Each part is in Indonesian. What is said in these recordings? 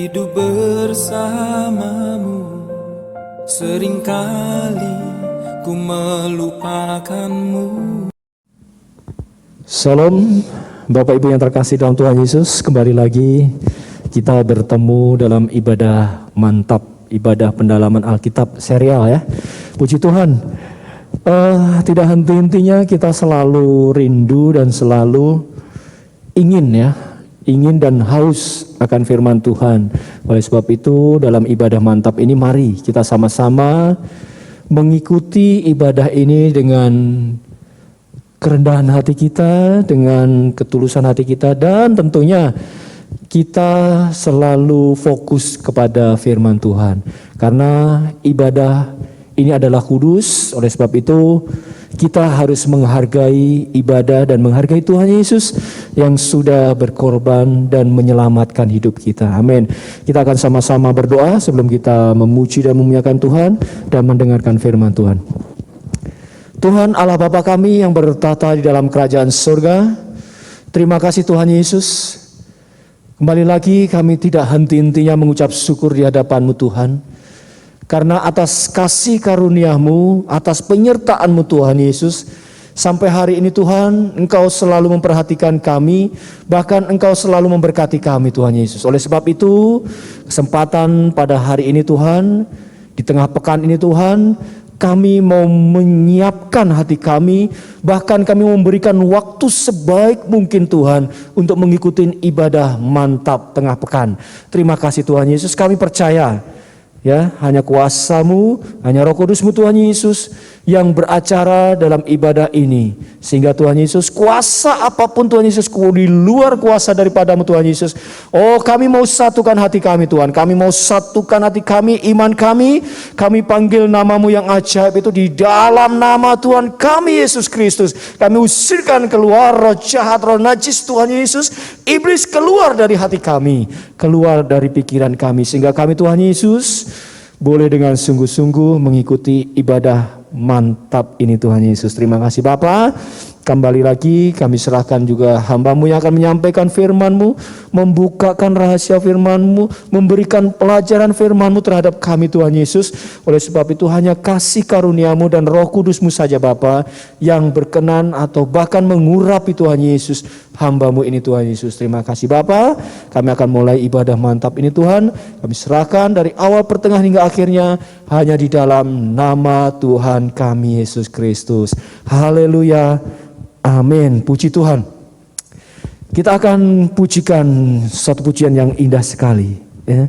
Hidup bersamamu, seringkali ku melupakanmu. Salam Bapak Ibu yang terkasih dalam Tuhan Yesus. Kembali lagi kita bertemu dalam ibadah mantap, ibadah pendalaman Alkitab serial ya. Puji Tuhan, tidak henti-hentinya kita selalu rindu dan selalu ingin dan haus akan firman Tuhan. Oleh sebab itu dalam ibadah mantap ini mari kita sama-sama mengikuti ibadah ini dengan kerendahan hati kita, dengan ketulusan hati kita, dan tentunya kita selalu fokus kepada firman Tuhan. Karena ibadah ini adalah kudus, oleh sebab itu kita harus menghargai ibadah dan menghargai Tuhan Yesus yang sudah berkorban dan menyelamatkan hidup kita. Amin. Kita akan sama-sama berdoa sebelum kita memuji dan memuliakan Tuhan dan mendengarkan firman Tuhan. Tuhan Allah Bapa kami yang bertata di dalam kerajaan surga, terima kasih Tuhan Yesus. Kembali lagi kami tidak henti-hentinya mengucap syukur di hadapan-Mu Tuhan. Karena atas kasih karunia-Mu, atas penyertaan-Mu Tuhan Yesus, sampai hari ini Tuhan, Engkau selalu memperhatikan kami, bahkan Engkau selalu memberkati kami Tuhan Yesus. Oleh sebab itu, kesempatan pada hari ini Tuhan, di tengah pekan ini Tuhan, kami mau menyiapkan hati kami, bahkan kami memberikan waktu sebaik mungkin Tuhan untuk mengikuti ibadah mantap tengah pekan. Terima kasih Tuhan Yesus, kami percaya ya, hanya kuasa-Mu, hanya Roh Kudus-Mu Tuhan Yesus yang beracara dalam ibadah ini. Sehingga Tuhan Yesus, kuasa apapun Tuhan Yesus, di luar kuasa daripada-Mu Tuhan Yesus. Oh, kami mau satukan hati kami Tuhan. Kami mau satukan hati kami, iman kami. Kami panggil nama-Mu yang ajaib itu di dalam nama Tuhan kami Yesus Kristus. Kami usirkan keluar roh jahat, roh najis Tuhan Yesus. Iblis keluar dari hati kami, keluar dari pikiran kami. Sehingga kami Tuhan Yesus boleh dengan sungguh-sungguh mengikuti ibadah mantap ini Tuhan Yesus. Terima kasih Bapa. Kembali lagi kami serahkan juga hamba-Mu yang akan menyampaikan firman-Mu, membukakan rahasia firman-Mu, memberikan pelajaran firman-Mu terhadap kami Tuhan Yesus. Oleh sebab itu hanya kasih karunia-Mu dan Roh Kudus-Mu saja Bapa yang berkenan atau bahkan mengurapi Tuhan Yesus hamba-Mu ini Tuhan Yesus. Terima kasih Bapa. Kami akan mulai ibadah mantap ini Tuhan. Kami serahkan dari awal pertengahan hingga akhirnya hanya di dalam nama Tuhan kami Yesus Kristus. Haleluya. Amin. Puji Tuhan. Kita akan pujikan satu pujian yang indah sekali ya.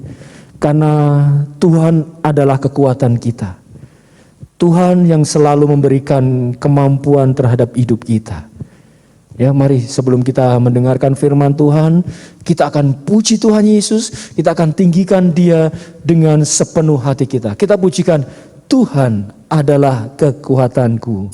Karena Tuhan adalah kekuatan kita. Tuhan yang selalu memberikan kemampuan terhadap hidup kita. Ya, mari sebelum kita mendengarkan firman Tuhan, kita akan puji Tuhan Yesus, kita akan tinggikan Dia dengan sepenuh hati kita. Kita pujikan, Tuhan adalah kekuatanku.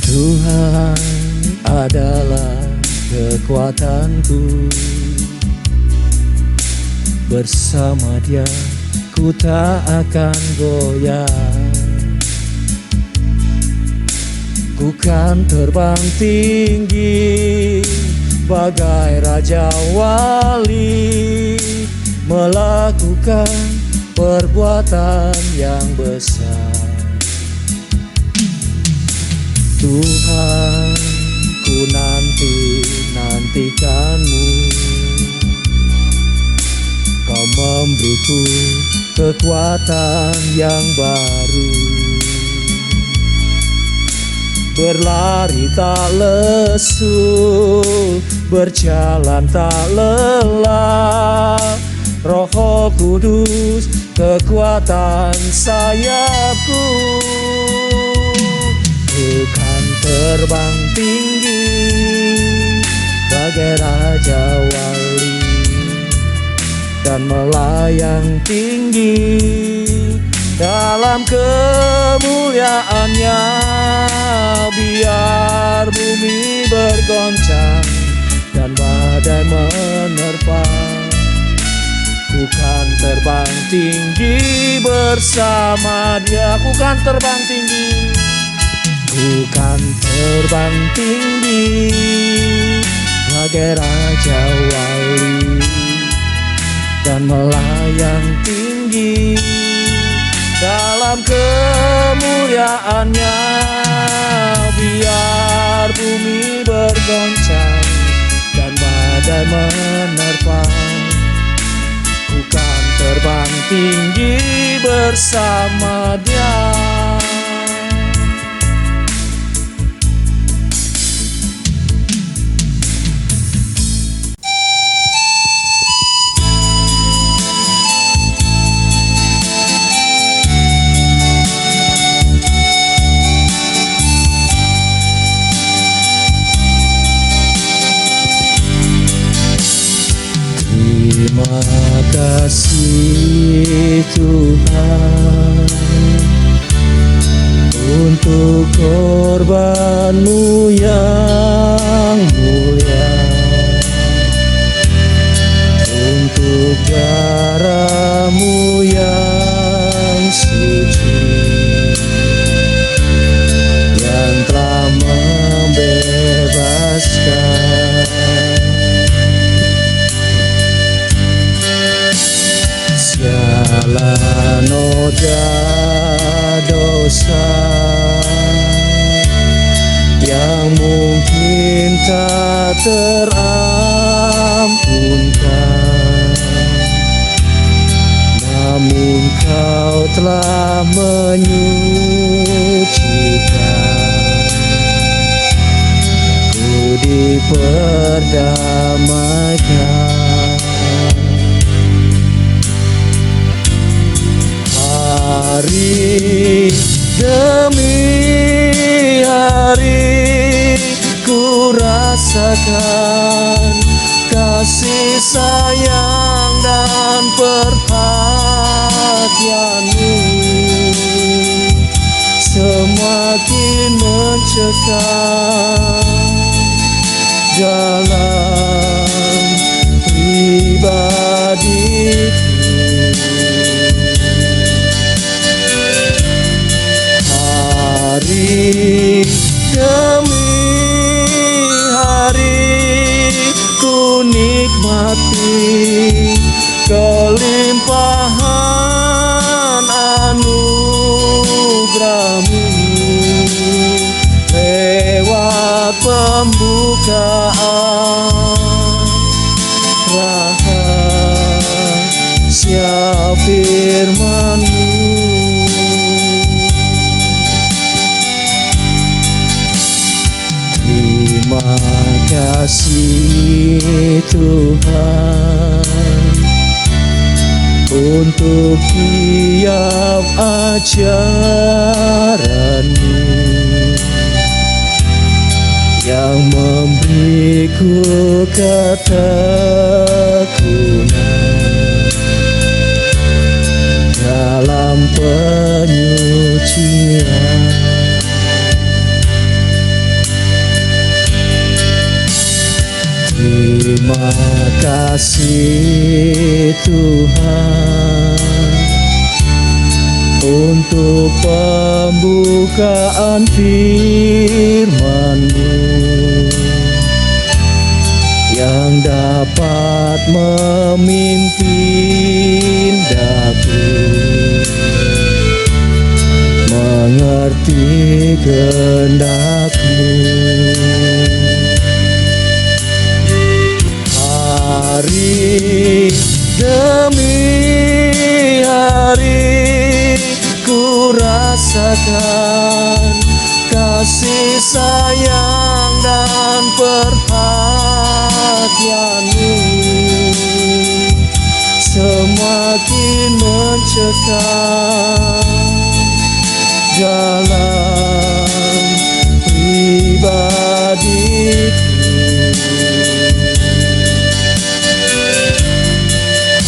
Tuhan adalah kekuatanku, bersama Dia ku tak akan goyah. Ku kan terbang tinggi bagai Raja Wali, melakukan perbuatan yang besar. Tuhan, ku nantikanmu. Kau memberiku kekuatan yang baru. Berlari tak lesu, berjalan tak lelah. Roh Kudus kekuatan sayapku. Ku kan terbang tinggi bagai Raja Wali dan melayang tinggi dalam kemuliaannya. Biar bumi bergoncang dan badai menerpa, ku Ku kan terbang tinggi bersama Dia. Ku kan terbang tinggi, ku kan terbang tinggi bagai Raja Wali, dan melayang tinggi dalam kemuliaannya. Biar bumi bergoncang dan badai menerpa, ku kan terbang tinggi bersama Dia. Terima kasih Tuhan untuk korban-Mu yang mulia, untuk darah-Mu yang suci, yang telah membebaskan segala noda dosa yang mungkin tak terampunkan. Namun Kau telah menyucikan, ku diperdamaikan. Hari demi hari ku rasakan kasih sayang dan perhatian-Mu, semakin mencekam dalam pribadiku. Hari demi hari ku nikmati kelimpahan anugerah-Mu lewat pembukaan rahasia firman-Mu. Terima kasih Tuhan untuk tiap ajaran-Mu yang memberiku ketekunan dalam penyucian. Terima kasih Tuhan untuk pembukaan firman-Mu yang dapat memimpin daku mengerti kehendak-Mu. Hari demi hari ku rasakan kasih sayang dan perhatian-Mu, semakin mencekam dalam pribadiku.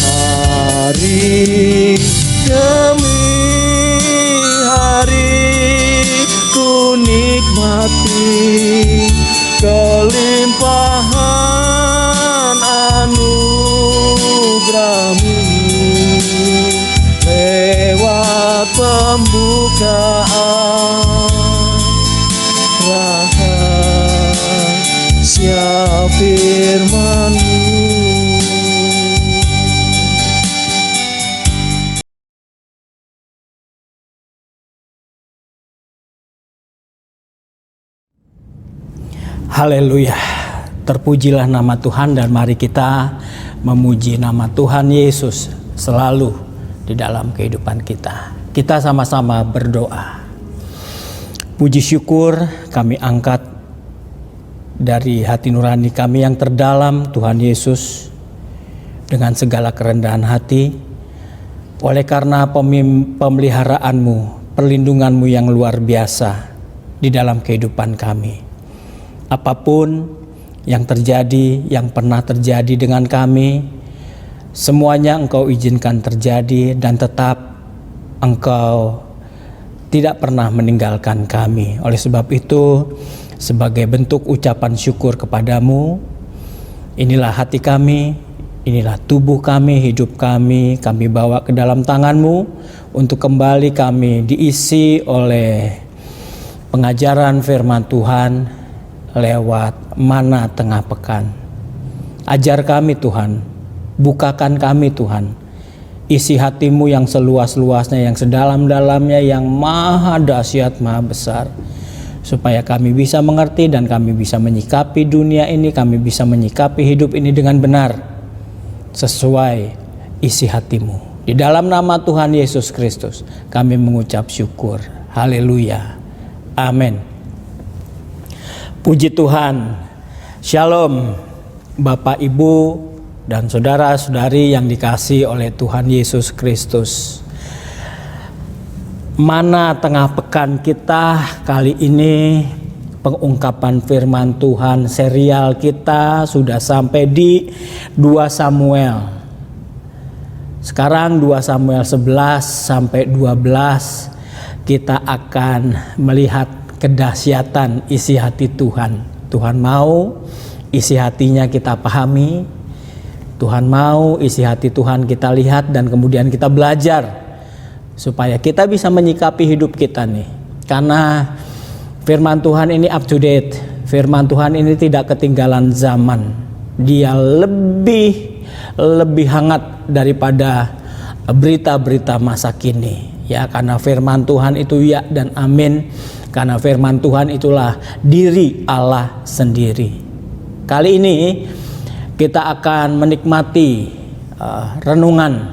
Hari demi hari ku nikmati kelimpahan anugerah-Mu rahasia firman-Mu. Haleluya, terpujilah nama Tuhan dan mari kita memuji nama Tuhan Yesus selalu di dalam kehidupan kita. Kita sama-sama berdoa. Puji syukur kami angkat dari hati nurani kami yang terdalam, Tuhan Yesus, dengan segala kerendahan hati, oleh karena pemeliharaanmu, perlindunganmu yang luar biasa di dalam kehidupan kami. Apapun yang terjadi, yang pernah terjadi dengan kami, semuanya Engkau izinkan terjadi dan tetap Engkau tidak pernah meninggalkan kami. Oleh sebab itu, sebagai bentuk ucapan syukur kepadamu, inilah hati kami, inilah tubuh kami, hidup kami bawa ke dalam tangan-Mu untuk kembali kami diisi oleh pengajaran firman Tuhan lewat mana tengah pekan. Ajar kami Tuhan, bukakan kami Tuhan, isi hati-Mu yang seluas-luasnya, yang sedalam-dalamnya, yang maha dahsyat, maha besar, supaya kami bisa mengerti dan kami bisa menyikapi dunia ini, kami bisa menyikapi hidup ini dengan benar sesuai isi hati-Mu. Di dalam nama Tuhan Yesus Kristus kami mengucap syukur. Haleluya, amin. Puji Tuhan. Shalom Bapak, Ibu, dan saudara-saudari yang dikasihi oleh Tuhan Yesus Kristus. Mana tengah pekan kita kali ini, pengungkapan firman Tuhan, serial kita sudah sampai di 2 Samuel. Sekarang 2 Samuel 11 sampai 12 kita akan melihat kedahsyatan isi hati Tuhan. Tuhan mau isi hatinya kita pahami. Tuhan mau isi hati Tuhan kita lihat dan kemudian kita belajar supaya kita bisa menyikapi hidup kita nih. Karena firman Tuhan ini up to date. Firman Tuhan ini tidak ketinggalan zaman. Dia lebih hangat daripada berita-berita masa kini. Ya, karena firman Tuhan itu ya dan amin. Karena firman Tuhan itulah diri Allah sendiri. Kali ini kita akan menikmati renungan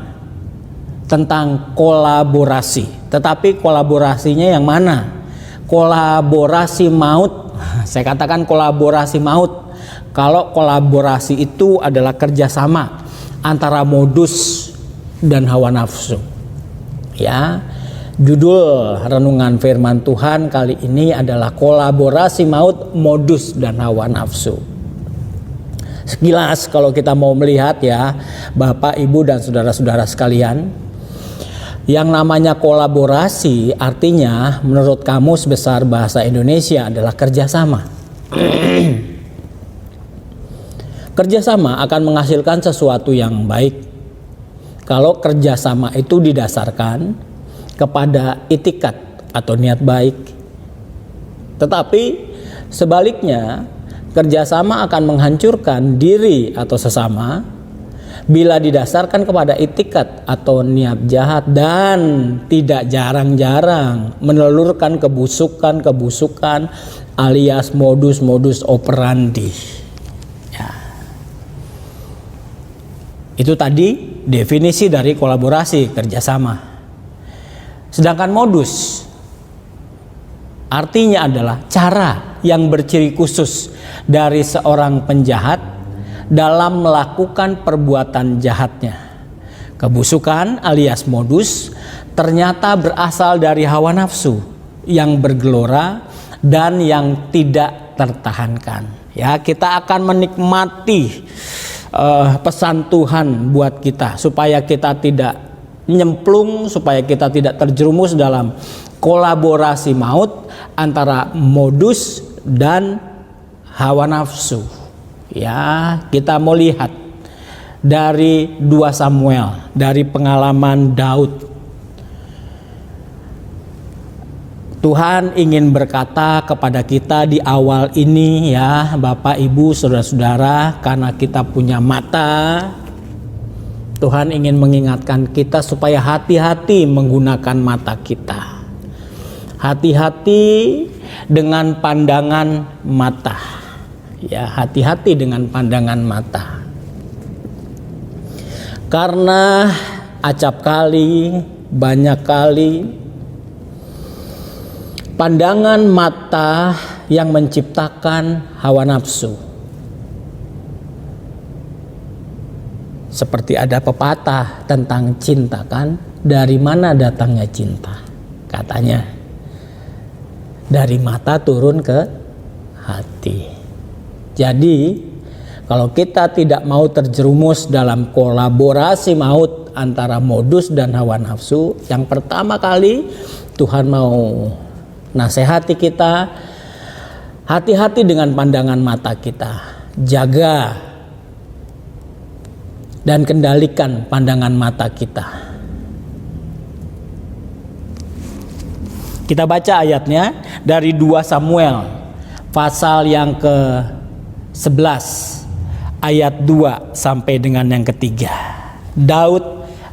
tentang kolaborasi. Tetapi kolaborasinya yang mana? Kolaborasi maut. Saya katakan kolaborasi maut. Kalau kolaborasi itu adalah kerjasama antara modus dan hawa nafsu. Ya. Judul renungan firman Tuhan kali ini adalah kolaborasi maut, modus, dan hawa nafsu. Sekilas kalau kita mau melihat ya, Bapak, Ibu, dan saudara-saudara sekalian, yang namanya kolaborasi artinya menurut Kamus Besar Bahasa Indonesia adalah kerjasama. Kerjasama akan menghasilkan sesuatu yang baik kalau kerjasama itu didasarkan kepada itikat atau niat baik. Tetapi sebaliknya, kerjasama akan menghancurkan diri atau sesama bila didasarkan kepada itikat atau niat jahat dan tidak jarang-jarang menelurkan kebusukan alias modus operandi. Ya. Itu tadi definisi dari kolaborasi, kerjasama. Sedangkan modus artinya adalah cara yang berciri khusus dari seorang penjahat dalam melakukan perbuatan jahatnya. Kebusukan alias modus ternyata berasal dari hawa nafsu yang bergelora dan yang tidak tertahankan. Ya, kita akan menikmati pesan Tuhan buat kita supaya kita tidak nyemplung, supaya kita tidak terjerumus dalam kolaborasi maut antara modus dan hawa nafsu. Ya, kita mau lihat dari 2 Samuel, dari pengalaman Daud. Tuhan ingin berkata kepada kita di awal ini ya Bapak Ibu Saudara-saudara, karena kita punya mata, Tuhan ingin mengingatkan kita supaya hati-hati menggunakan mata kita. Hati-hati dengan pandangan mata. Ya, hati-hati dengan pandangan mata. Karena acap kali, banyak kali pandangan mata yang menciptakan hawa nafsu. Seperti ada pepatah tentang cinta kan, dari mana datangnya cinta? Katanya dari mata turun ke hati. Jadi kalau kita tidak mau terjerumus dalam kolaborasi maut antara modus dan hawa nafsu, yang pertama kali Tuhan mau nasihati kita, hati-hati dengan pandangan mata kita. Jaga dan kendalikan pandangan mata kita. Kita baca ayatnya dari 2 Samuel pasal yang ke-11 ayat 2 sampai dengan yang ketiga. Daud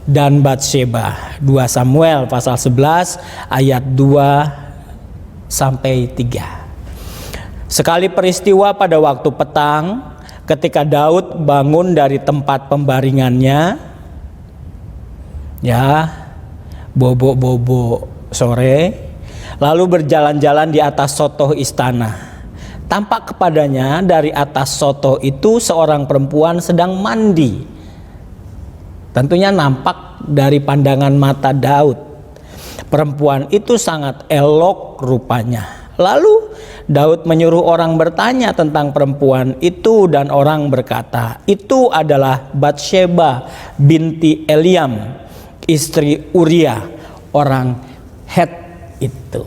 dan Batsheba. 2 Samuel pasal 11 ayat 2 sampai 3. Sekali peristiwa pada waktu petang, ketika Daud bangun dari tempat pembaringannya, ya, bobo-bobo sore, lalu berjalan-jalan di atas sotoh istana. Tampak kepadanya dari atas sotoh itu seorang perempuan sedang mandi. Tentunya nampak dari pandangan mata Daud. Perempuan itu sangat elok rupanya. Lalu Daud menyuruh orang bertanya tentang perempuan itu, dan orang berkata, itu adalah Batsheba binti Eliam, istri Uria, orang Het itu.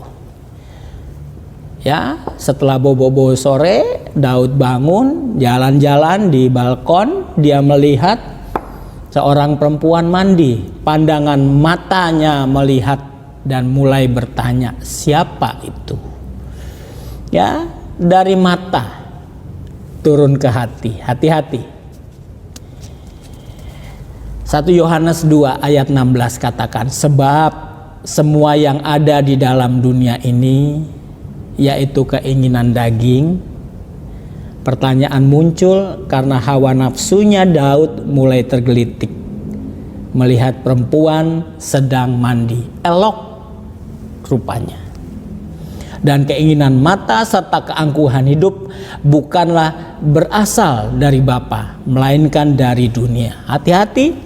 Ya, setelah bobo-bobo sore, Daud bangun, jalan-jalan di balkon, dia melihat seorang perempuan mandi. Pandangan matanya melihat dan mulai bertanya, siapa itu? Ya, dari mata turun ke hati. Hati-hati. 1 Yohanes 2 ayat 16 katakan, sebab semua yang ada di dalam dunia ini, yaitu keinginan daging. Pertanyaan muncul karena hawa nafsunya Daud mulai tergelitik melihat perempuan sedang mandi, elok rupanya. Dan keinginan mata serta keangkuhan hidup bukanlah berasal dari Bapa, melainkan dari dunia. Hati-hati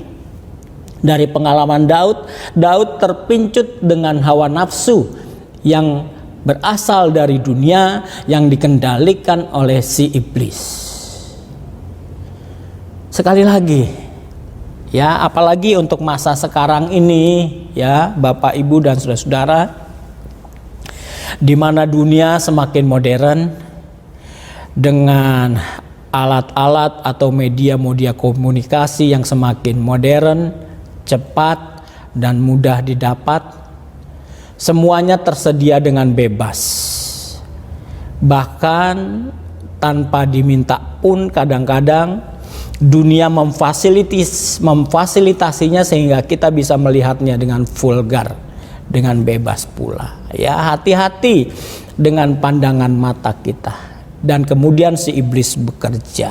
dari pengalaman Daud. Daud terpincut dengan hawa nafsu yang berasal dari dunia, yang dikendalikan oleh si iblis. Sekali lagi, ya, apalagi untuk masa sekarang ini, ya, Bapak, Ibu, dan saudara-saudara, di mana dunia semakin modern dengan alat-alat atau media-media komunikasi yang semakin modern, cepat, dan mudah didapat. Semuanya tersedia dengan bebas. Bahkan tanpa diminta pun kadang-kadang dunia memfasilitasinya sehingga kita bisa melihatnya dengan vulgar, dengan bebas pula. Ya, hati-hati dengan pandangan mata kita. Dan kemudian si iblis bekerja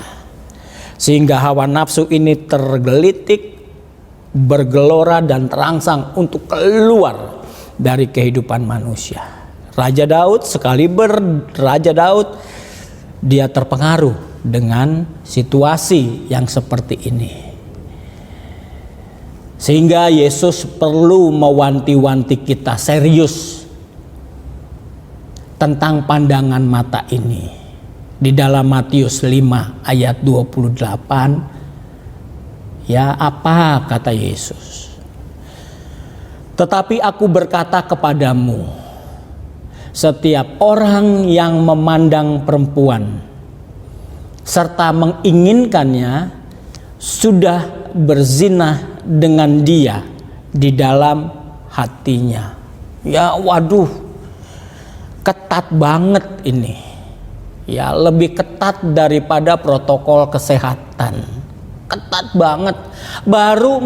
sehingga hawa nafsu ini tergelitik, bergelora dan terangsang untuk keluar dari kehidupan manusia. Raja Daud, Raja Daud, dia terpengaruh dengan situasi yang seperti ini. Sehingga Yesus perlu mewanti-wanti kita serius tentang pandangan mata ini. Di dalam Matius 5 ayat 28, ya, apa kata Yesus? Tetapi aku berkata kepadamu, setiap orang yang memandang perempuan serta menginginkannya sudah berzina dengan dia di dalam hatinya. Ya, waduh, ketat banget ini. Ya, lebih ketat daripada protokol kesehatan. Ketat banget. Baru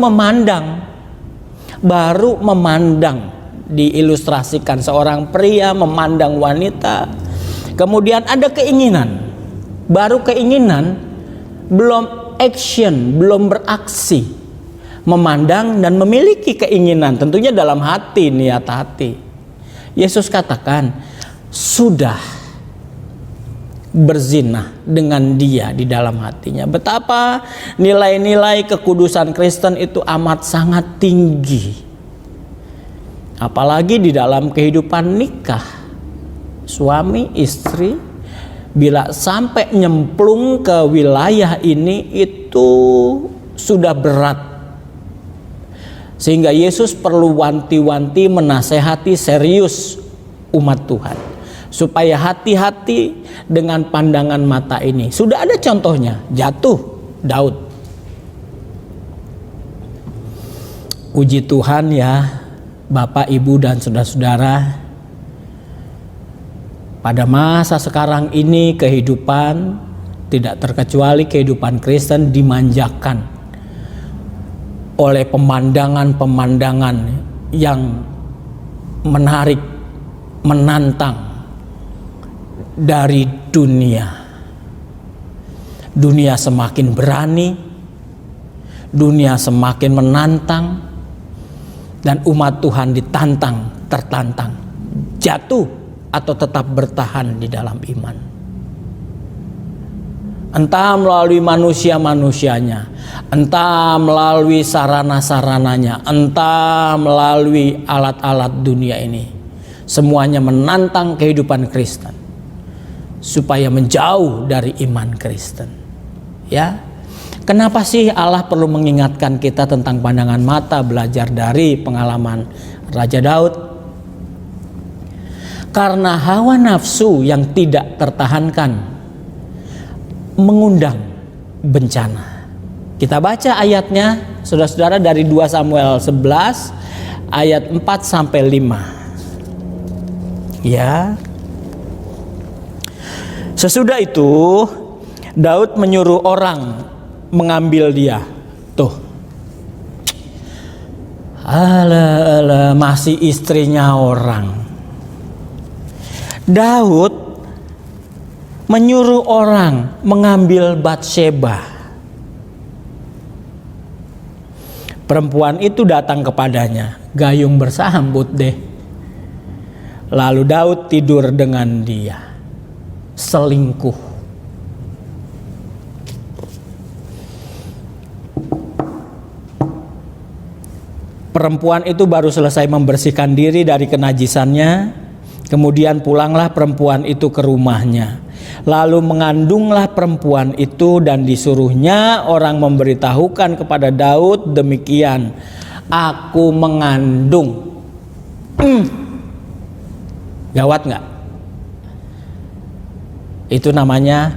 memandang diilustrasikan seorang pria memandang wanita. Kemudian ada keinginan. Baru keinginan, belum action, belum beraksi. Memandang dan memiliki keinginan, tentunya dalam hati, niat hati. Yesus katakan, sudah berzina dengan dia di dalam hatinya. Betapa nilai-nilai kekudusan Kristen itu amat sangat tinggi. Apalagi di dalam kehidupan nikah. Suami istri bila sampai nyemplung ke wilayah ini itu sudah berat. Sehingga Yesus perlu wanti-wanti, menasehati serius umat Tuhan supaya hati-hati dengan pandangan mata ini. Sudah ada contohnya, jatuh Daud. Puji Tuhan ya, Bapak, Ibu dan saudara-saudara, pada masa sekarang ini kehidupan, tidak terkecuali kehidupan Kristen, dimanjakan oleh pemandangan-pemandangan yang menarik, menantang dari dunia. Dunia semakin berani, dunia semakin menantang, dan umat Tuhan ditantang, tertantang, jatuh atau tetap bertahan di dalam iman. Entah melalui manusia-manusianya, entah melalui sarana-sarananya, entah melalui alat-alat dunia ini. Semuanya menantang kehidupan Kristen supaya menjauh dari iman Kristen. Ya, kenapa sih Allah perlu mengingatkan kita tentang pandangan mata, belajar dari pengalaman Raja Daud? Karena hawa nafsu yang tidak tertahankan mengundang bencana. Kita baca ayatnya, saudara-saudara, dari 2 Samuel 11 ayat 4 sampai 5. Ya. Sesudah itu Daud menyuruh orang mengambil dia. Tuh. Alah, masih istrinya orang. Daud menyuruh orang mengambil Batsheba. Perempuan itu datang kepadanya, gayung bersambut deh. Lalu Daud tidur dengan dia. Selingkuh. Perempuan itu baru selesai membersihkan diri dari kenajisannya, kemudian pulanglah perempuan itu ke rumahnya. Lalu mengandunglah perempuan itu dan disuruhnya orang memberitahukan kepada Daud demikian, aku mengandung. Gawat nggak? Itu namanya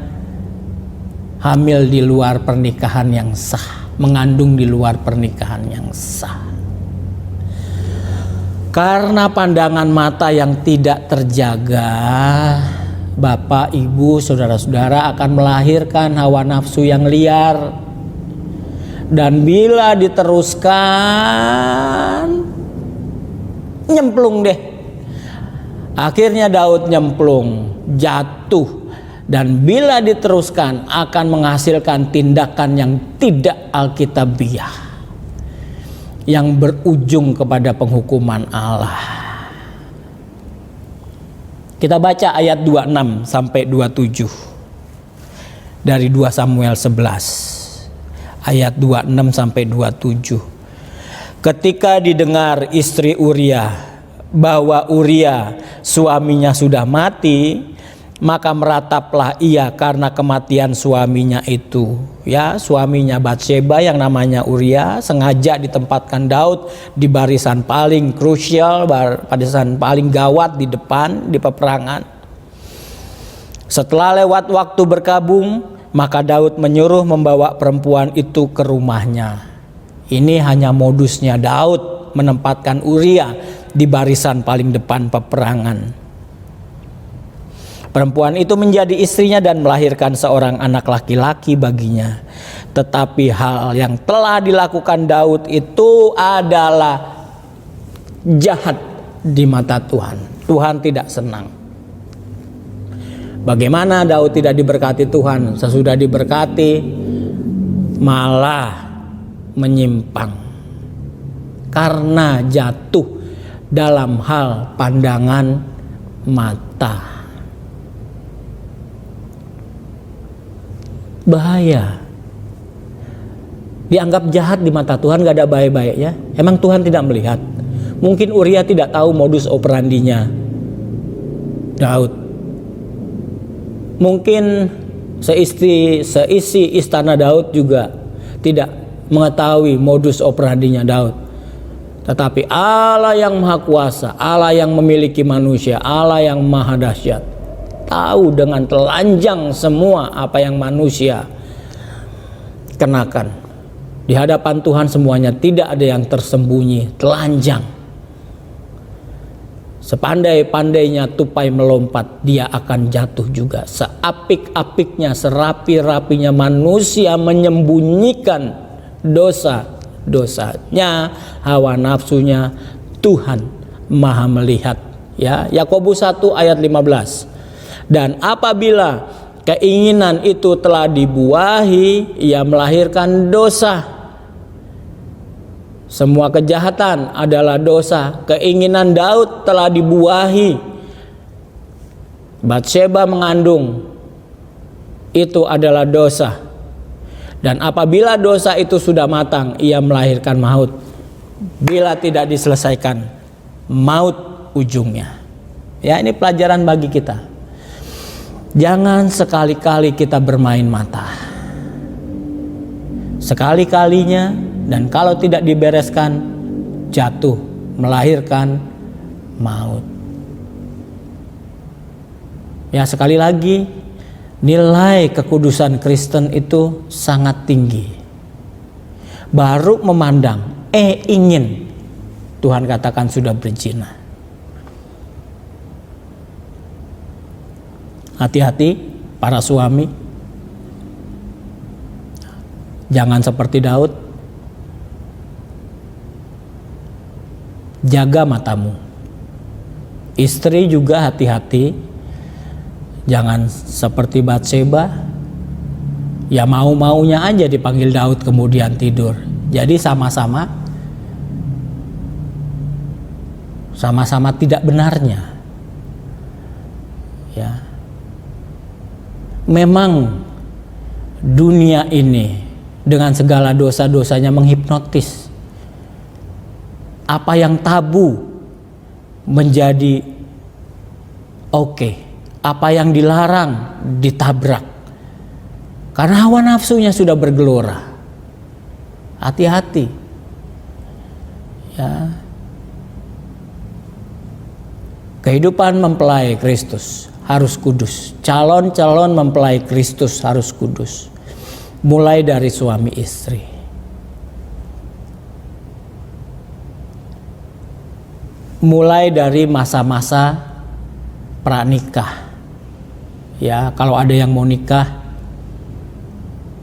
hamil di luar pernikahan yang sah, mengandung di luar pernikahan yang sah. Karena pandangan mata yang tidak terjaga, Bapak, Ibu, saudara-saudara akan melahirkan hawa nafsu yang liar. Dan bila diteruskan, nyemplung deh. Akhirnya Daud nyemplung, jatuh. Dan bila diteruskan akan menghasilkan tindakan yang tidak alkitabiah, yang berujung kepada penghukuman Allah. Kita baca ayat 26 sampai 27 dari 2 Samuel 11. Ayat 26 sampai 27. Ketika didengar istri Uria bahwa Uria suaminya sudah mati, maka merataplah ia karena kematian suaminya itu. Ya, suaminya Batsheba yang namanya Uria sengaja ditempatkan Daud di barisan paling krusial, barisan paling gawat di depan di peperangan. Setelah lewat waktu berkabung, maka Daud menyuruh membawa perempuan itu ke rumahnya. Ini hanya modusnya Daud menempatkan Uria di barisan paling depan peperangan. Perempuan itu menjadi istrinya dan melahirkan seorang anak laki-laki baginya. Tetapi hal yang telah dilakukan Daud itu adalah jahat di mata Tuhan. Tuhan tidak senang. Bagaimana Daud tidak diberkati Tuhan? Sesudah diberkati malah menyimpang karena jatuh dalam hal pandangan mata. Bahaya. Dianggap jahat di mata Tuhan, gak ada baik-baiknya. Emang Tuhan tidak melihat? Mungkin Uria tidak tahu modus operandinya Daud. Mungkin seisi istana Daud juga tidak mengetahui modus operandinya Daud. Tetapi Allah yang maha kuasa, Allah yang memiliki manusia, Allah yang maha dahsyat, tahu dengan telanjang semua apa yang manusia kenakan. Di hadapan Tuhan semuanya tidak ada yang tersembunyi, telanjang. Sepandai-pandainya tupai melompat, dia akan jatuh juga. Seapik-apiknya, serapi-rapinya manusia menyembunyikan dosa-dosanya, hawa nafsunya, Tuhan maha melihat. Ya, Yakobus 1 ayat 15. Dan apabila keinginan itu telah dibuahi, ia melahirkan dosa. Semua kejahatan adalah dosa. Keinginan Daud telah dibuahi. Batsheba mengandung, itu adalah dosa. Dan apabila dosa itu sudah matang, ia melahirkan maut. Bila tidak diselesaikan, maut ujungnya. Ya, ini pelajaran bagi kita. Jangan sekali-kali kita bermain mata. Sekali-kalinya, dan kalau tidak dibereskan, jatuh, melahirkan maut. Ya, sekali lagi, nilai kekudusan Kristen itu sangat tinggi. Baru memandang, ingin, Tuhan katakan sudah berzina. Hati-hati para suami, jangan seperti Daud. Jaga matamu. Istri juga hati-hati, jangan seperti Batsheba, ya mau-maunya aja dipanggil Daud kemudian tidur. Jadi sama-sama tidak benarnya. Ya. Memang dunia ini dengan segala dosa-dosanya menghipnotis. Apa yang tabu menjadi oke. Apa yang dilarang ditabrak. Karena hawa nafsunya sudah bergelora. Hati-hati. Ya. Kehidupan mempelai Kristus harus kudus. Calon-calon mempelai Kristus harus kudus. Mulai dari suami istri. Mulai dari masa-masa pranikah. Ya, kalau ada yang mau nikah,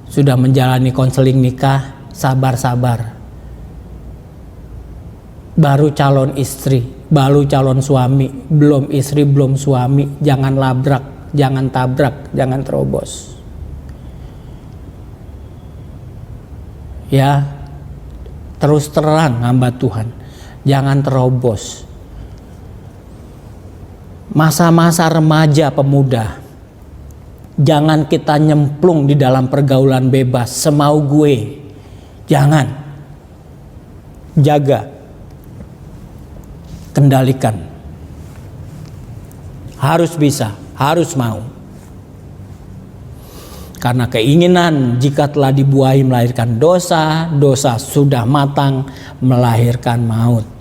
sudah menjalani konseling nikah, sabar-sabar. Baru calon istri, baru calon suami, belum istri, belum suami, jangan labrak, jangan tabrak, jangan terobos. Ya, terus terang hamba Tuhan, jangan terobos. Masa-masa remaja pemuda, jangan kita nyemplung di dalam pergaulan bebas semau gue. Jangan. Jaga. Kendalikan. Harus bisa, harus mau. Karena keinginan jika telah dibuahi melahirkan dosa, dosa sudah matang melahirkan maut.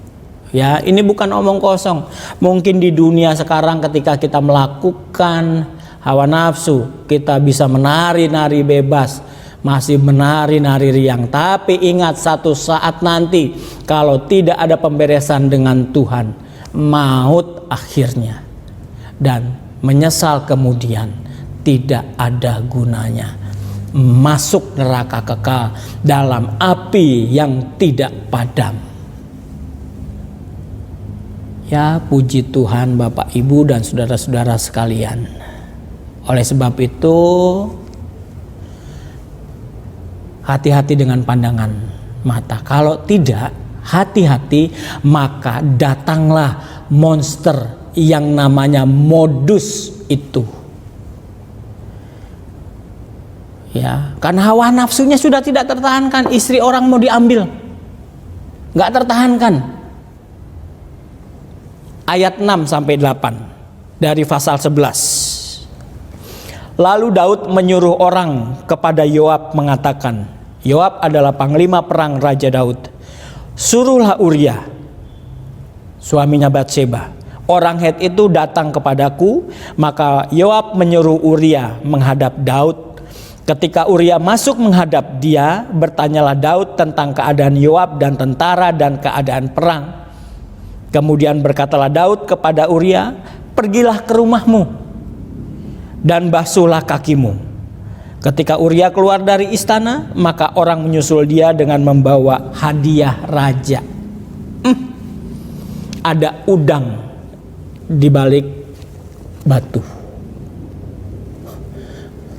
Ya, ini bukan omong kosong. Mungkin di dunia sekarang ketika kita melakukan hawa nafsu, kita bisa menari-nari bebas, masih menari-nari riang. Tapi ingat, satu saat nanti kalau tidak ada pemberesan dengan Tuhan, maut akhirnya. Dan menyesal kemudian tidak ada gunanya. Masuk neraka kekal dalam api yang tidak padam. Ya, puji Tuhan Bapak Ibu dan saudara-saudara sekalian. Oleh sebab itu, hati-hati dengan pandangan mata. Kalau tidak hati-hati, maka datanglah monster yang namanya modus itu. Ya, karena hawa nafsunya sudah tidak tertahankan. Istri orang mau diambil, nggak tertahankan. Ayat 6-8 dari pasal 11. Lalu Daud menyuruh orang kepada Yoab mengatakan, Yoab adalah panglima perang Raja Daud. Suruhlah Uria, suaminya Batseba, orang Het itu datang kepadaku. Maka Yoab menyuruh Uria menghadap Daud. Ketika Uria masuk menghadap dia, bertanyalah Daud tentang keadaan Yoab dan tentara dan keadaan perang. Kemudian berkatalah Daud kepada Uria, pergilah ke rumahmu dan basuhlah kakimu. Ketika Uria keluar dari istana, maka orang menyusul dia dengan membawa hadiah raja. Ada udang di balik batu.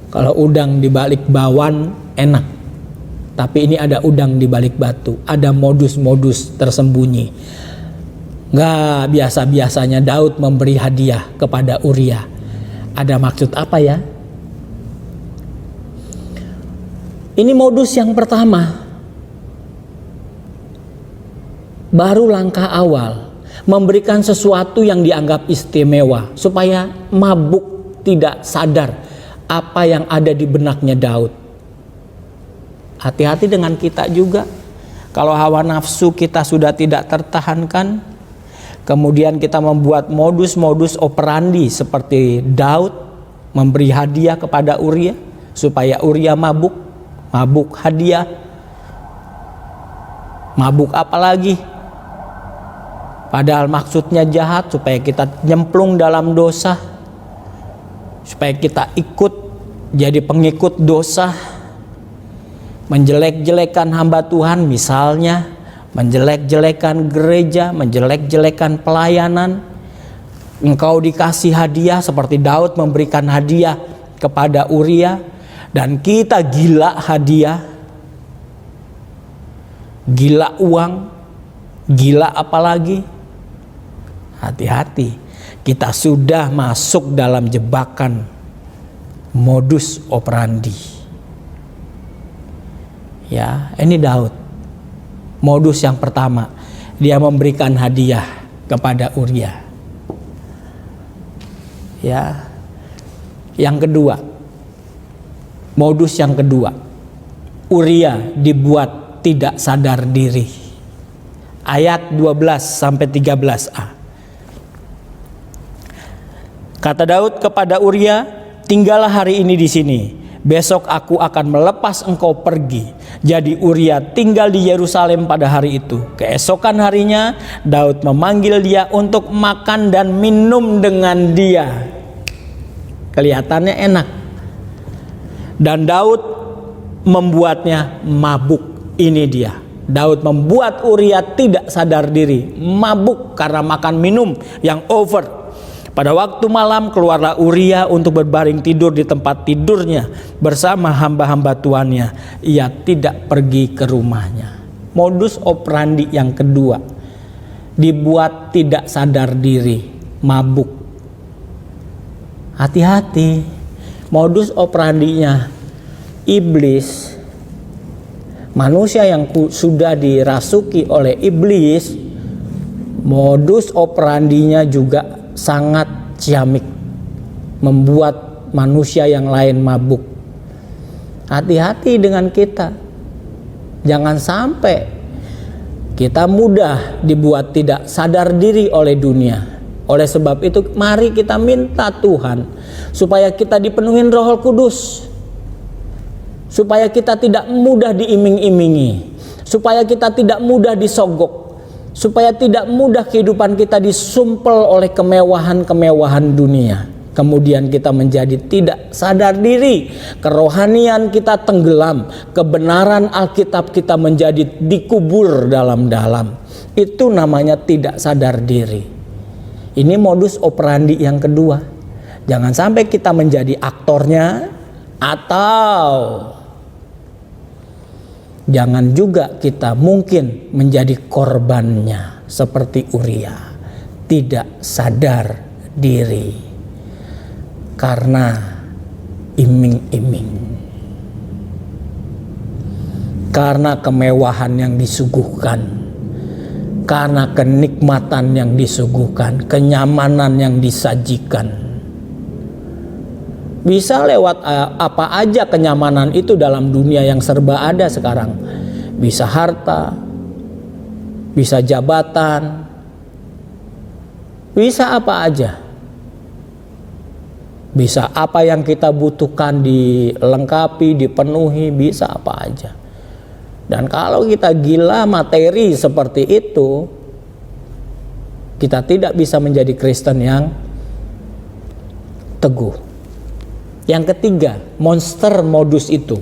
Kalau udang di balik bawang enak, tapi ini ada udang di balik batu. Ada modus-modus tersembunyi. Gak biasa-biasanya Daud memberi hadiah kepada Uria. Ada maksud apa ya? Ini modus yang pertama. Baru langkah awal. Memberikan sesuatu yang dianggap istimewa. Supaya mabuk tidak sadar apa yang ada di benaknya Daud. Hati-hati dengan kita juga. Kalau hawa nafsu kita sudah tidak tertahankan, kemudian kita membuat modus-modus operandi seperti Daud memberi hadiah kepada Uria supaya Uria mabuk hadiah. Mabuk apa lagi? Padahal maksudnya jahat supaya kita nyemplung dalam dosa, supaya kita ikut jadi pengikut dosa, menjelek-jelekan hamba Tuhan misalnya, menjelek-jelekan gereja, menjelek-jelekan pelayanan. Engkau dikasih hadiah seperti Daud memberikan hadiah kepada Uria, dan kita gila hadiah, gila uang, gila apalagi. Hati-hati, kita sudah masuk dalam jebakan modus operandi. Ya, ini Daud. Modus yang pertama, dia memberikan hadiah kepada Uria. Ya. Yang kedua, modus yang kedua, Uria dibuat tidak sadar diri. Ayat 12-13a. Kata Daud kepada Uria, tinggallah hari ini di sini. Besok aku akan melepas engkau pergi. Jadi Uria tinggal di Yerusalem pada hari itu. Keesokan harinya Daud memanggil dia untuk makan dan minum dengan dia. Kelihatannya enak. Dan Daud membuatnya mabuk. Ini dia. Daud membuat Uria tidak sadar diri, mabuk karena makan minum yang over. Pada waktu malam keluarlah Uria untuk berbaring tidur di tempat tidurnya bersama hamba-hamba tuannya. Ia tidak pergi ke rumahnya. Modus operandi yang kedua, dibuat tidak sadar diri, mabuk. Hati-hati, modus operandinya iblis, manusia yang sudah dirasuki oleh iblis, modus operandinya juga sangat ciamik, membuat manusia yang lain mabuk. Hati-hati dengan kita, jangan sampai kita mudah dibuat tidak sadar diri oleh dunia. Oleh sebab itu mari kita minta Tuhan supaya kita dipenuhi Roh Kudus, supaya kita tidak mudah diiming-imingi, supaya kita tidak mudah disogok, supaya tidak mudah kehidupan kita disumpel oleh kemewahan-kemewahan dunia. Kemudian kita menjadi tidak sadar diri, kerohanian kita tenggelam, kebenaran Alkitab kita menjadi dikubur dalam-dalam. Itu namanya tidak sadar diri. Ini modus operandi yang kedua. Jangan sampai kita menjadi aktornya, atau jangan juga kita mungkin menjadi korbannya seperti Uria, tidak sadar diri karena iming-iming, karena kemewahan yang disuguhkan, karena kenikmatan yang disuguhkan, kenyamanan yang disajikan. Bisa lewat apa aja kenyamanan itu dalam dunia yang serba ada sekarang. Bisa harta, bisa jabatan, bisa apa aja. Bisa apa yang kita butuhkan dilengkapi, dipenuhi, bisa apa aja. Dan kalau kita gila materi seperti itu, kita tidak bisa menjadi Kristen yang teguh. Yang ketiga, monster modus itu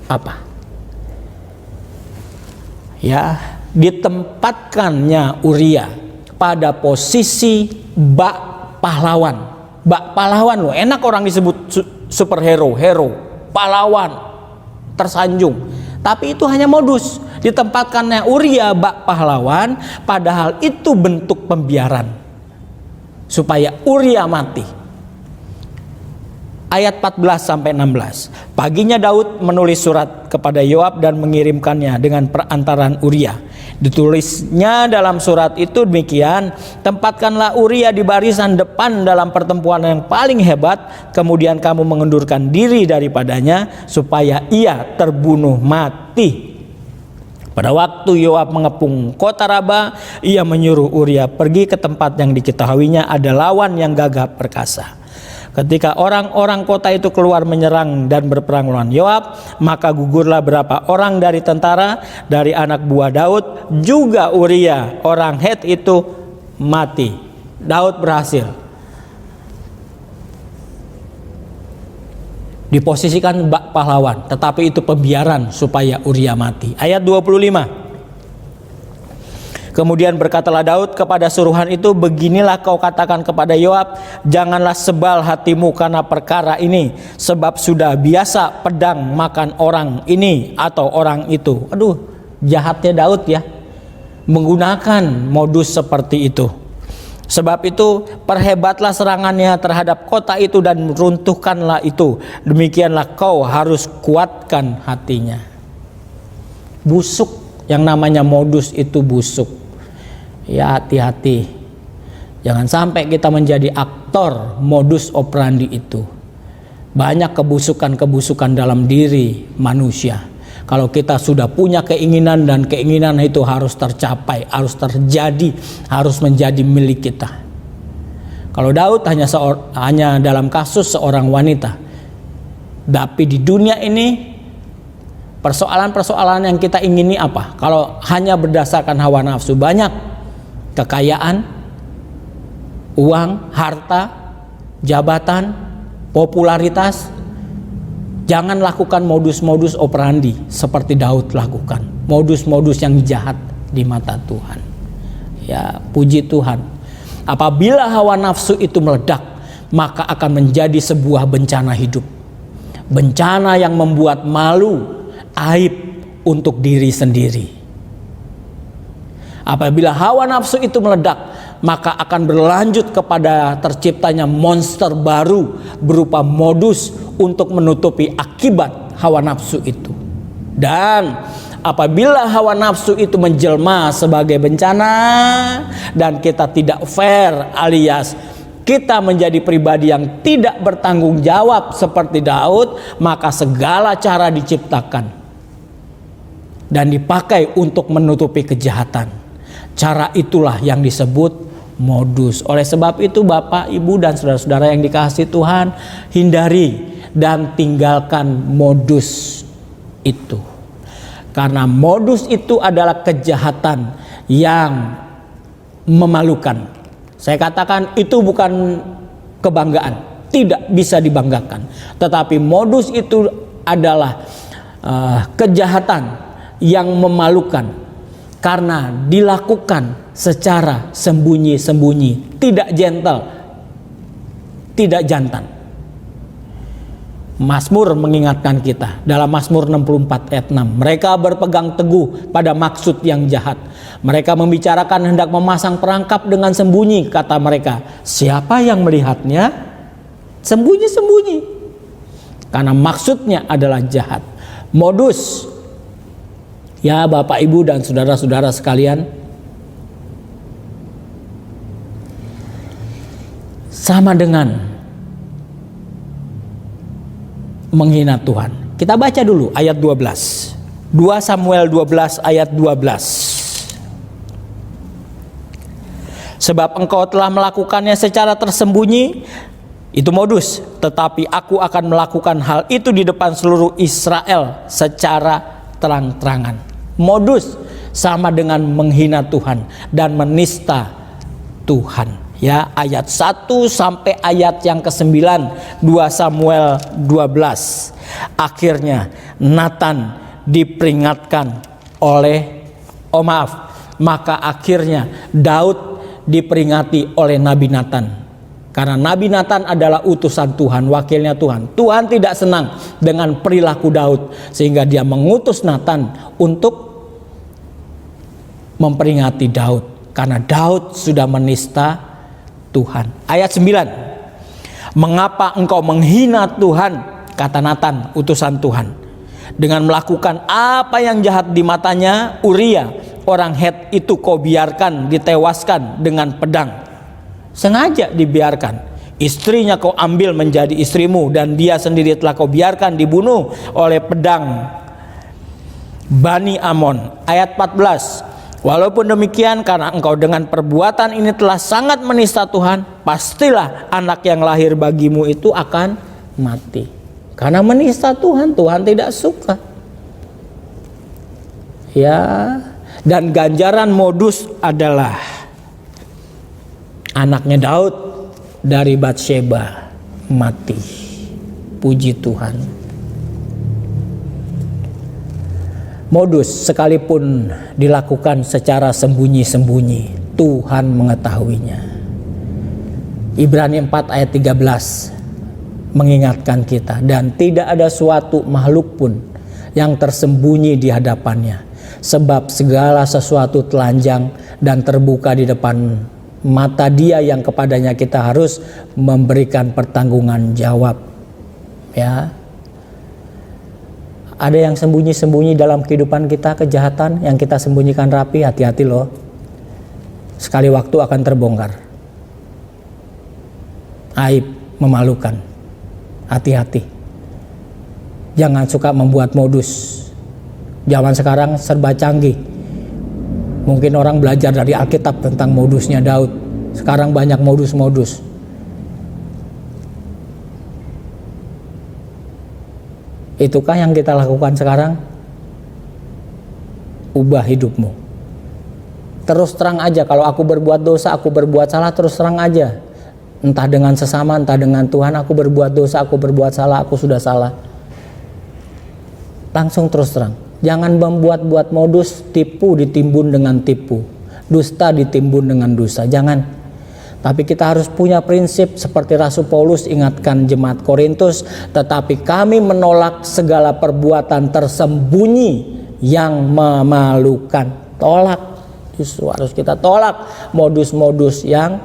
apa? Ya, ditempatkannya Uria pada posisi bak pahlawan. Bak pahlawan loh, enak orang disebut superhero, hero, pahlawan, tersanjung. Tapi itu hanya modus. Ditempatkannya Uria bak pahlawan, padahal itu bentuk pembiaran supaya Uria mati. Ayat 14-16. Paginya Daud menulis surat kepada Yoab dan mengirimkannya dengan perantaran Uria. Ditulisnya dalam surat itu demikian, tempatkanlah Uria di barisan depan dalam pertempuran yang paling hebat, kemudian kamu mengundurkan diri daripadanya supaya ia terbunuh mati. Pada waktu Yoab mengepung kota Raba, ia menyuruh Uria pergi ke tempat yang diketahuinya ada lawan yang gagah perkasa. Ketika orang-orang kota itu keluar menyerang dan berperang melawan Yoab, maka gugurlah berapa orang dari tentara dari anak buah Daud, juga Uria orang Het itu mati. Daud berhasil diposisikan bak pahlawan, tetapi itu pembiaran supaya Uria mati. Ayat 25. Kemudian berkatalah Daud kepada suruhan itu, beginilah kau katakan kepada Yoab, janganlah sebal hatimu karena perkara ini, sebab sudah biasa pedang makan orang ini atau orang itu. Aduh, jahatnya Daud ya, menggunakan modus seperti itu. Sebab itu perhebatlah serangannya terhadap kota itu dan runtuhkanlah itu. Demikianlah kau harus kuatkan hatinya. Busuk, yang namanya modus itu busuk. Ya, hati-hati, jangan sampai kita menjadi aktor modus operandi itu. Banyak kebusukan-kebusukan dalam diri manusia. Kalau kita sudah punya keinginan dan keinginan itu harus tercapai, harus terjadi, harus menjadi milik kita. Kalau Daud hanya dalam kasus seorang wanita, tapi di dunia ini persoalan-persoalan yang kita ingini apa? Kalau hanya berdasarkan hawa nafsu, banyak kekayaan, uang, harta, jabatan, popularitas. Jangan lakukan modus-modus operandi seperti Daud lakukan. Modus-modus yang jahat di mata Tuhan. Ya, puji Tuhan. Apabila hawa nafsu itu meledak, maka akan menjadi sebuah bencana hidup. Bencana yang membuat malu, aib untuk diri sendiri. Apabila hawa nafsu itu meledak, maka akan berlanjut kepada terciptanya monster baru berupa modus untuk menutupi akibat hawa nafsu itu. Dan apabila hawa nafsu itu menjelma sebagai bencana dan kita tidak fair, alias kita menjadi pribadi yang tidak bertanggung jawab seperti Daud, maka segala cara diciptakan dan dipakai untuk menutupi kejahatan. Cara itulah yang disebut modus. Oleh sebab itu Bapak, Ibu dan saudara-saudara yang dikasihi Tuhan, hindari dan tinggalkan modus itu. Karena modus itu adalah kejahatan yang memalukan. Saya katakan itu bukan kebanggaan, tidak bisa dibanggakan. Tetapi modus itu adalah kejahatan yang memalukan karena dilakukan secara sembunyi-sembunyi, tidak gentle, tidak jantan. Mazmur mengingatkan kita dalam Mazmur 64 ayat 6. Mereka berpegang teguh pada maksud yang jahat. Mereka membicarakan hendak memasang perangkap dengan sembunyi. Kata mereka, siapa yang melihatnya? Sembunyi-sembunyi. Karena maksudnya adalah jahat. Modus. Ya Bapak Ibu dan saudara-saudara sekalian, sama dengan menghina Tuhan. Kita baca dulu ayat 12. 2 Samuel 12 ayat 12. Sebab engkau telah melakukannya secara tersembunyi, itu modus, tetapi aku akan melakukan hal itu di depan seluruh Israel secara terang-terangan. Modus sama dengan menghina Tuhan dan menista Tuhan. Ya, ayat 1 sampai ayat yang ke-9 2 Samuel 12. Akhirnya Nathan diperingatkan maka akhirnya Daud diperingati oleh Nabi Nathan. Karena Nabi Nathan adalah utusan Tuhan, wakilnya Tuhan. Tuhan tidak senang dengan perilaku Daud, sehingga dia mengutus Nathan untuk memperingati Daud. Karena Daud sudah menista Tuhan. Ayat 9. Mengapa engkau menghina Tuhan, kata Nathan, utusan Tuhan, dengan melakukan apa yang jahat di matanya? Uria orang Het itu kau biarkan ditewaskan dengan pedang. Sengaja dibiarkan. Istrinya kau ambil menjadi istrimu, dan dia sendiri telah kau biarkan dibunuh oleh pedang Bani Amon. Ayat 14. Walaupun demikian, karena engkau dengan perbuatan ini telah sangat menista Tuhan, pastilah anak yang lahir bagimu itu akan mati. Karena menista Tuhan, Tuhan tidak suka. Ya, dan ganjaran modus adalah anaknya Daud dari Batsheba mati. Puji Tuhan. Modus sekalipun dilakukan secara sembunyi-sembunyi, Tuhan mengetahuinya. Ibrani 4 ayat 13 mengingatkan kita, dan tidak ada suatu makhluk pun yang tersembunyi di hadapannya, sebab segala sesuatu telanjang dan terbuka di depan mata Dia yang kepadanya kita harus memberikan pertanggungan jawab. Ya. Ada yang sembunyi-sembunyi dalam kehidupan kita, kejahatan yang kita sembunyikan rapi, hati-hati loh. Sekali waktu akan terbongkar. Aib, memalukan. Hati-hati. Jangan suka membuat modus. Zaman sekarang serba canggih. Mungkin orang belajar dari Alkitab tentang modusnya Daud. Sekarang banyak modus-modus. Itukah yang kita lakukan sekarang? Ubah hidupmu. Terus terang aja, kalau aku berbuat dosa, aku berbuat salah, terus terang aja. Entah dengan sesama, entah dengan Tuhan, aku berbuat dosa, aku berbuat salah, aku sudah salah. Langsung terus terang. Jangan membuat-buat modus, tipu ditimbun dengan tipu, dusta ditimbun dengan dusta. Jangan. Tapi kita harus punya prinsip seperti Rasul Paulus ingatkan jemaat Korintus, tetapi kami menolak segala perbuatan tersembunyi yang memalukan. Tolak, justru harus kita tolak modus-modus yang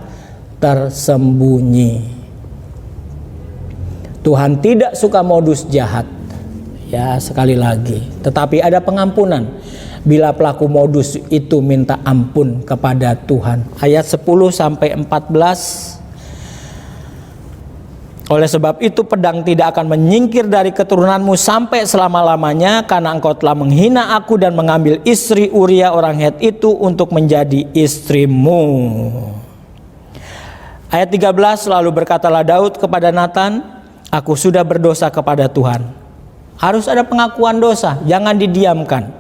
tersembunyi. Tuhan tidak suka modus jahat. Ya, sekali lagi, tetapi ada pengampunan bila pelaku modus itu minta ampun kepada Tuhan. Ayat 10 sampai 14. Oleh sebab itu pedang tidak akan menyingkir dari keturunanmu sampai selama-lamanya, karena engkau telah menghina aku dan mengambil istri Uria orang Het itu untuk menjadi istrimu. Ayat 13, lalu berkatalah Daud kepada Nathan, aku sudah berdosa kepada Tuhan. Harus ada pengakuan dosa, jangan didiamkan.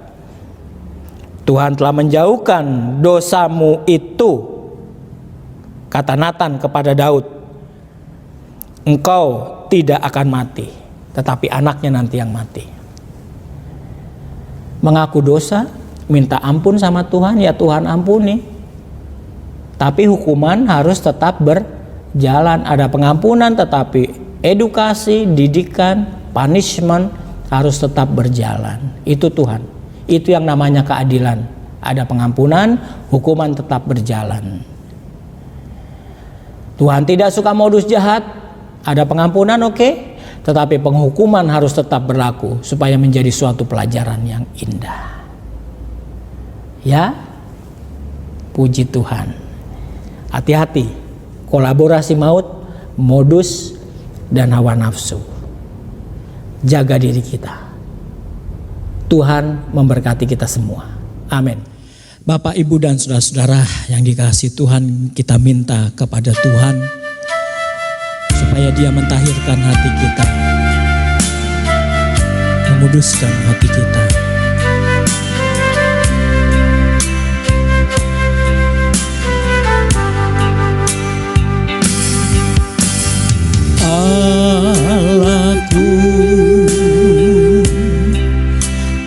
Tuhan telah menjauhkan dosamu itu, kata Nathan kepada Daud. engkau tidak akan mati, tetapi anaknya nanti yang mati. Mengaku dosa, minta ampun sama Tuhan, ya Tuhan ampuni. Tapi hukuman harus tetap berjalan. Ada pengampunan, tetapi edukasi, didikan, punishment harus tetap berjalan. Itu Tuhan. Itu yang namanya keadilan. Ada pengampunan, hukuman tetap berjalan. Tuhan tidak suka modus jahat. Ada pengampunan, oke, tetapi penghukuman harus tetap berlaku supaya menjadi suatu pelajaran yang indah. Ya, puji Tuhan. Hati-hati, kolaborasi maut, modus, dan hawa nafsu. Jaga diri kita. Tuhan memberkati kita semua. Amin. Bapak, Ibu, dan saudara-saudara yang dikasihi Tuhan, kita minta kepada Tuhan supaya Dia mentahirkan hati kita, memuduskan hati kita. Allahku,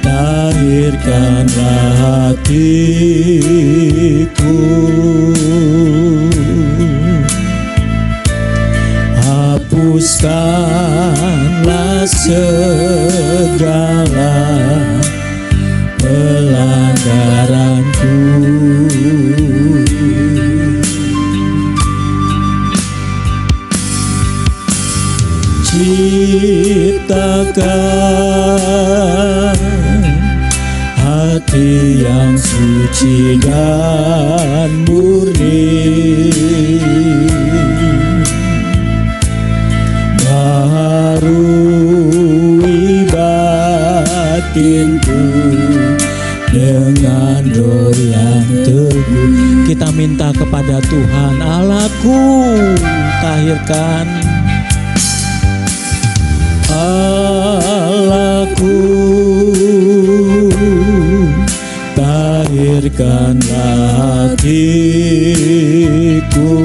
tahirkanlah hatiku, hapuskanlah segala pelanggaranku. Ciptakan hati yang suci dan murni, baharui batinku dengan doa yang teguh. Kita minta kepada Tuhan, Allahku, tahirkan. Allahku, tahirkanlah hatiku,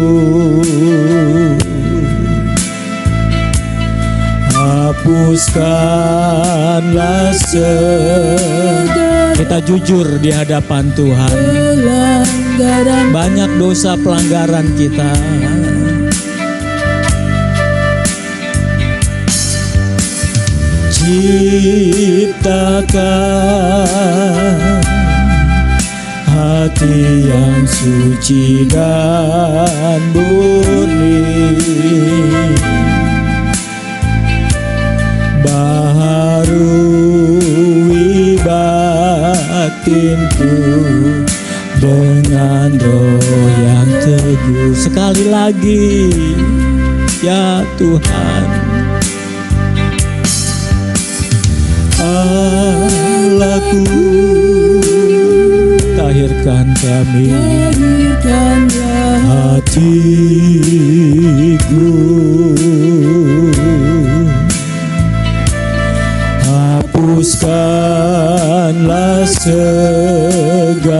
hapuskanlah segala. Kita jujur di hadapan Tuhan. Banyak dosa pelanggaran kita. Ciptakan hati yang suci dan murni, baharui batinku dengan roh yang teguh. Sekali lagi, ya Tuhan. Allahku, tahirkan kami, hatiku, hapuskanlah segala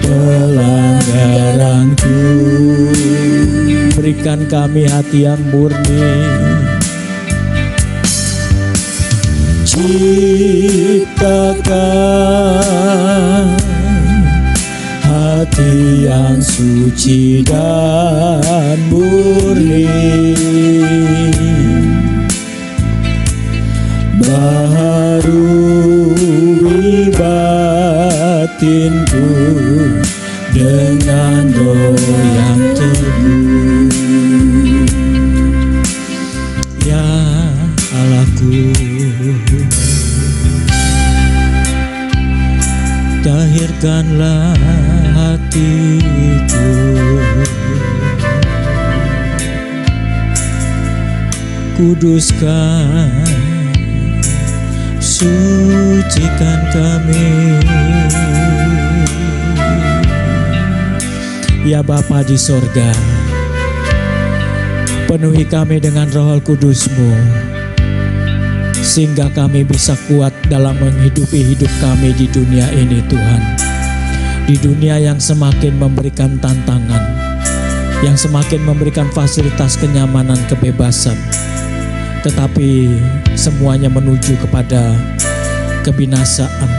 pelanggaranku, berikan kami hati yang murni. Ciptakan hati yang suci dan murni, baharui batinku dengan doa yang teguh. Ya Allahku, tahirkanlah hatiku, kuduskan, sucikan kami. Ya Bapa di sorga, penuhi kami dengan Roh Kudus-Mu, sehingga kami bisa kuat dalam menghidupi hidup kami di dunia ini Tuhan. Di dunia yang semakin memberikan tantangan, yang semakin memberikan fasilitas kenyamanan, kebebasan, tetapi semuanya menuju kepada kebinasaan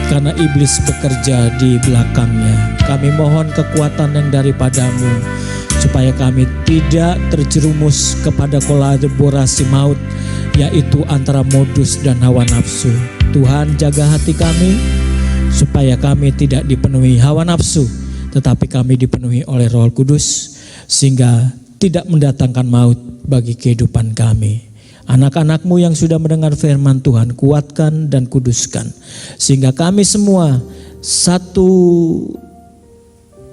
karena iblis bekerja di belakangnya. Kami mohon kekuatan yang daripadamu supaya kami tidak terjerumus kepada kolaborasi maut, yaitu antara modus dan hawa nafsu. Tuhan, jaga hati kami supaya kami tidak dipenuhi hawa nafsu, tetapi kami dipenuhi oleh Roh Kudus sehingga tidak mendatangkan maut bagi kehidupan kami. Anak-anak-Mu yang sudah mendengar firman Tuhan, kuatkan dan kuduskan sehingga kami semua satu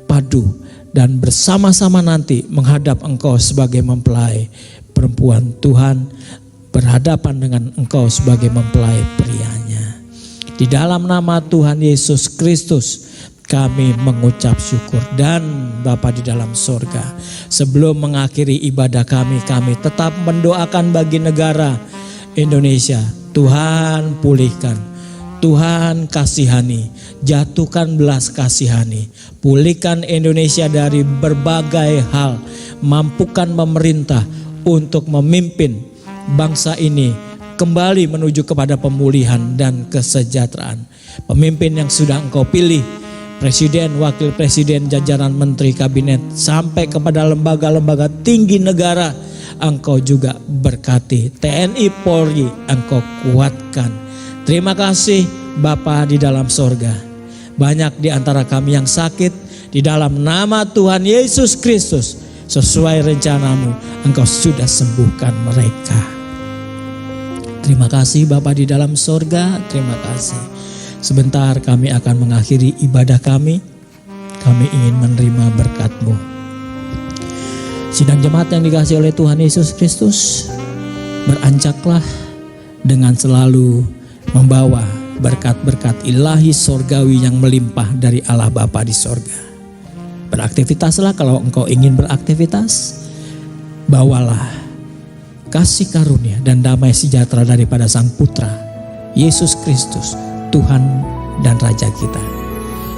padu dan bersama-sama nanti menghadap Engkau sebagai mempelai perempuan Tuhan, berhadapan dengan Engkau sebagai mempelai prianya. Di dalam nama Tuhan Yesus Kristus kami mengucap syukur. Dan Bapa di dalam sorga, sebelum mengakhiri ibadah kami tetap mendoakan bagi negara Indonesia. Tuhan pulihkan, Tuhan kasihani, jatuhkan belas kasihani, pulihkan Indonesia dari berbagai hal, mampukan pemerintah untuk memimpin bangsa ini kembali menuju kepada pemulihan dan kesejahteraan. Pemimpin yang sudah Engkau pilih, Presiden, Wakil Presiden, jajaran Menteri Kabinet, sampai kepada lembaga-lembaga tinggi negara, Engkau juga berkati. TNI Polri Engkau kuatkan. Terima kasih Bapa di dalam sorga. Banyak di antara kami yang sakit, di dalam nama Tuhan Yesus Kristus, sesuai rencana-Mu, Engkau sudah sembuhkan mereka. Terima kasih Bapa di dalam sorga, terima kasih. Sebentar kami akan mengakhiri ibadah kami. Kami ingin menerima berkat-Mu. Sidang jemaat yang dikasihi oleh Tuhan Yesus Kristus, beranjaklah dengan selalu membawa berkat-berkat ilahi sorgawi yang melimpah dari Allah Bapa di sorga. Beraktivitaslah kalau engkau ingin beraktivitas. Bawalah kasih karunia dan damai sejahtera daripada Sang Putra Yesus Kristus, Tuhan dan Raja kita.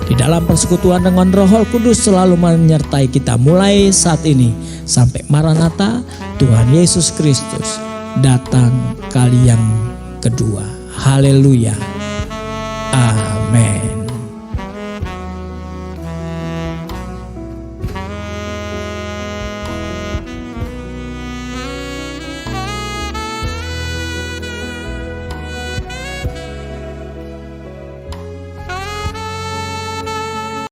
Di dalam persekutuan dengan Roh Kudus selalu menyertai kita mulai saat ini sampai Maranatha, Tuhan Yesus Kristus datang kali yang kedua. Haleluya. Amin.